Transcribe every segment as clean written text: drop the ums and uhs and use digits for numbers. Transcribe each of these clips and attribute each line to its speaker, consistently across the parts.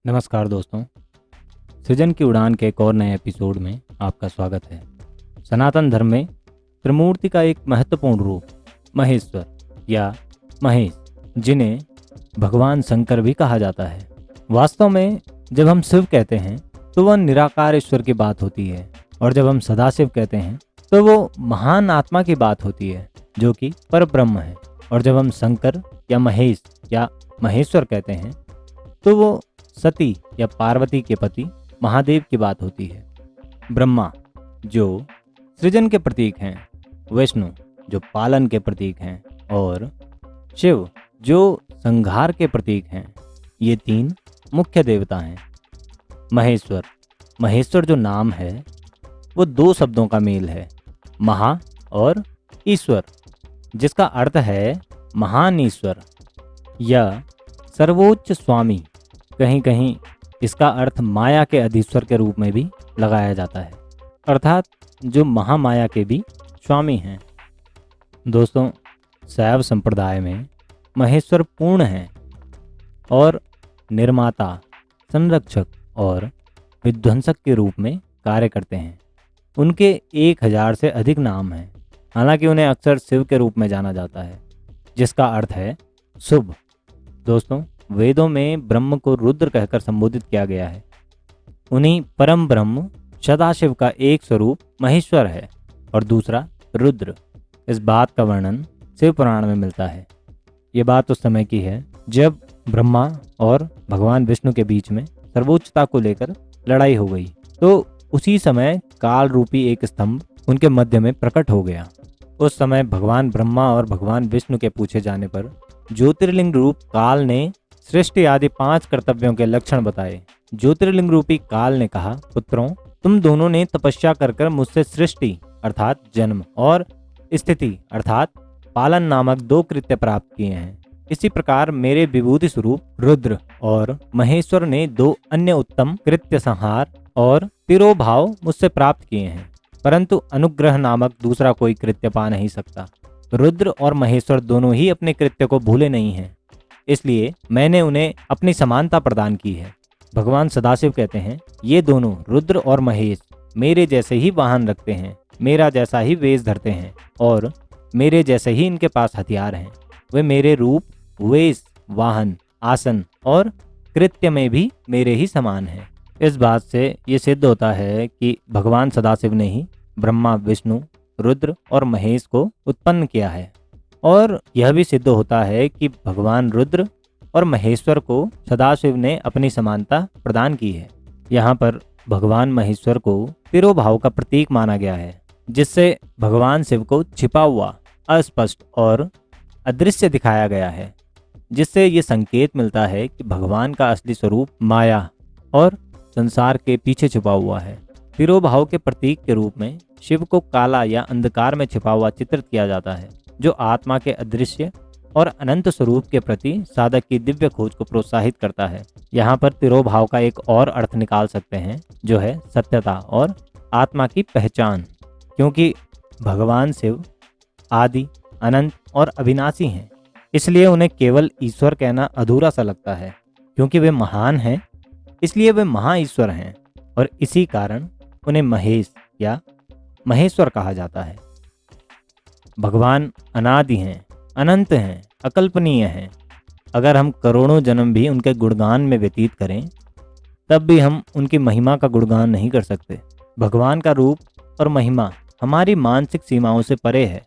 Speaker 1: नमस्कार दोस्तों, सृजन की उड़ान के एक और नए एपिसोड में आपका स्वागत है। सनातन धर्म में त्रिमूर्ति का एक महत्वपूर्ण रूप महेश्वर या महेश, जिन्हें भगवान शंकर भी कहा जाता है। वास्तव में जब हम शिव कहते हैं तो वह निराकार ईश्वर की बात होती है, और जब हम सदाशिव कहते हैं तो वो महान आत्मा की बात होती है जो कि परब्रह्म है। और जब हम शंकर या महेश या महेश्वर कहते हैं तो वो सती या पार्वती के पति महादेव की बात होती है। ब्रह्मा जो सृजन के प्रतीक हैं, विष्णु जो पालन के प्रतीक हैं, और शिव जो संहार के प्रतीक हैं, ये तीन मुख्य देवता हैं। महेश्वर जो नाम है वो दो शब्दों का मेल है, महा और ईश्वर, जिसका अर्थ है महान ईश्वर या सर्वोच्च स्वामी। कहीं कहीं इसका अर्थ माया के अधीश्वर के रूप में भी लगाया जाता है, अर्थात जो महामाया के भी स्वामी हैं। दोस्तों, शैव संप्रदाय में महेश्वर पूर्ण हैं और निर्माता, संरक्षक और विध्वंसक के रूप में कार्य करते हैं। उनके 1000 से अधिक नाम हैं। हालांकि उन्हें अक्सर शिव के रूप में जाना जाता है, जिसका अर्थ है शुभ। दोस्तों, वेदों में ब्रह्म को रुद्र कहकर संबोधित किया गया है। उन्हीं परम ब्रह्म सदाशिव का एक स्वरूप महेश्वर है और दूसरा रुद्र। इस बात का वर्णन शिव पुराण में मिलता है। ये बात उस समय की है जब ब्रह्मा और भगवान विष्णु के बीच में सर्वोच्चता को लेकर लड़ाई हो गई। तो उसी समय काल रूपी एक स्तंभ उनके मध्य में प्रकट हो गया। उस समय भगवान ब्रह्मा और भगवान विष्णु के पूछे जाने पर ज्योतिर्लिंग रूप काल ने सृष्टि आदि 5 कर्तव्यों के लक्षण बताए। ज्योतिर्लिंग रूपी काल ने कहा, पुत्रों, तुम दोनों ने तपस्या कर मुझसे सृष्टि अर्थात जन्म और स्थिति अर्थात पालन नामक 2 कृत्य प्राप्त किए हैं। इसी प्रकार मेरे विभूति स्वरूप रुद्र और महेश्वर ने 2 अन्य उत्तम कृत्य, संहार और तिरोभाव, मुझसे प्राप्त किए हैं, परंतु अनुग्रह नामक दूसरा कोई कृत्य पा नहीं सकता। रुद्र और महेश्वर दोनों ही अपने कृत्य को भूले नहीं हैं, इसलिए मैंने उन्हें अपनी समानता प्रदान की है। भगवान सदाशिव कहते हैं, ये दोनों रुद्र और महेश मेरे जैसे ही वाहन रखते हैं, मेरा जैसा ही वेश धरते हैं और मेरे जैसे ही इनके पास हथियार हैं। वे मेरे रूप, वेश, वाहन, आसन और कृत्य में भी मेरे ही समान हैं। इस बात से ये सिद्ध होता है कि भगवान सदाशिव ने ही ब्रह्मा, विष्णु, रुद्र और महेश को उत्पन्न किया है। और यह भी सिद्ध होता है कि भगवान रुद्र और महेश्वर को सदाशिव ने अपनी समानता प्रदान की है। यहाँ पर भगवान महेश्वर को तिरोभाव का प्रतीक माना गया है, जिससे भगवान शिव को छिपा हुआ, अस्पष्ट और अदृश्य दिखाया गया है, जिससे ये संकेत मिलता है कि भगवान का असली स्वरूप माया और संसार के पीछे छुपा हुआ है। तिरोभाव के प्रतीक के रूप में शिव को काला या अंधकार में छिपा हुआ चित्रित किया जाता है, जो आत्मा के अदृश्य और अनंत स्वरूप के प्रति साधक की दिव्य खोज को प्रोत्साहित करता है। यहाँ पर तिरोभाव का एक और अर्थ निकाल सकते हैं, जो है सत्यता और आत्मा की पहचान, क्योंकि भगवान शिव आदि, अनंत और अविनाशी हैं, इसलिए उन्हें केवल ईश्वर कहना अधूरा सा लगता है। क्योंकि वे महान हैं, इसलिए वे महा ईश्वर हैं, और इसी कारण उन्हें महेश या महेश्वर कहा जाता है। भगवान अनादि हैं, अनंत हैं, अकल्पनीय हैं। अगर हम करोड़ों जन्म भी उनके गुणगान में व्यतीत करें, तब भी हम उनकी महिमा का गुणगान नहीं कर सकते। भगवान का रूप और महिमा हमारी मानसिक सीमाओं से परे है,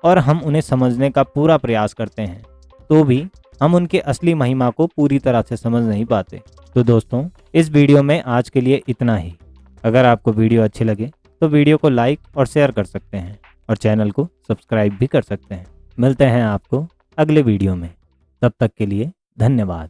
Speaker 1: और हम उन्हें समझने का पूरा प्रयास करते हैं, तो भी हम उनके असली महिमा को पूरी तरह से समझ नहीं पाते। तो दोस्तों, इस वीडियो में आज के लिए इतना ही। अगर आपको वीडियो अच्छी लगे तो वीडियो को लाइक और शेयर कर सकते हैं, और चैनल को सब्सक्राइब भी कर सकते हैं। मिलते हैं आपको अगले वीडियो में। तब तक के लिए धन्यवाद।